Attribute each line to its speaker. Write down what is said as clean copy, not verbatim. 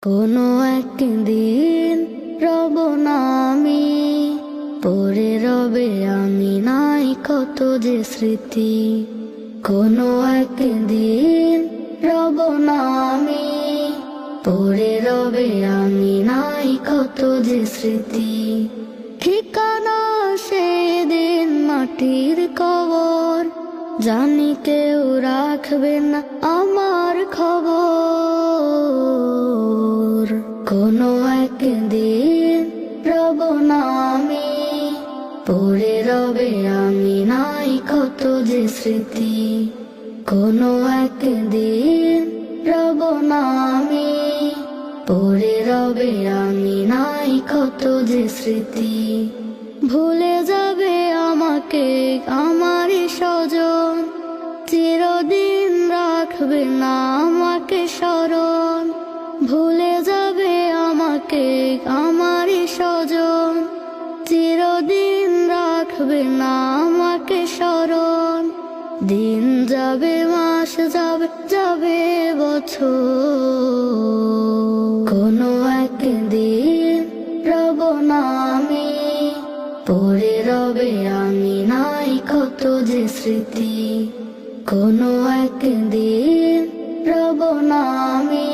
Speaker 1: কোনো একদিন রব না আমি, পড়ে রবে আমি নাই কত যে স্মৃতি। কোনো একদিন রব না আমি, পড়ে রবে আমি নাই কত যে স্মৃতি। ঠিকানা সেদিন মাটির কবর, জানি কেউ রাখবে না আমার খবর। কোনো একদিন রব না আমি, পড়ে রবে আমি নাই কত যে স্মৃতি। কোনো একদিন রব না আমি, পড়ে রবে আমি নাই কত যে স্মৃতি। ভুলে যাবে আমাকে আমারই স্বজন, চিরদিন রাখবে না আমাকে স্মরণ। ভুলে যাবে আমাকে আমারই স্বজন, চিরদিন রাখবে না আমাকে স্মরণ। দিন যাবে মাস যাবে যাবে বছর, কোনো একদিন রব না আমি, পড়ে রবে আমি নাই কত যে স্মৃতি। কোনো একদিন রব না আমি।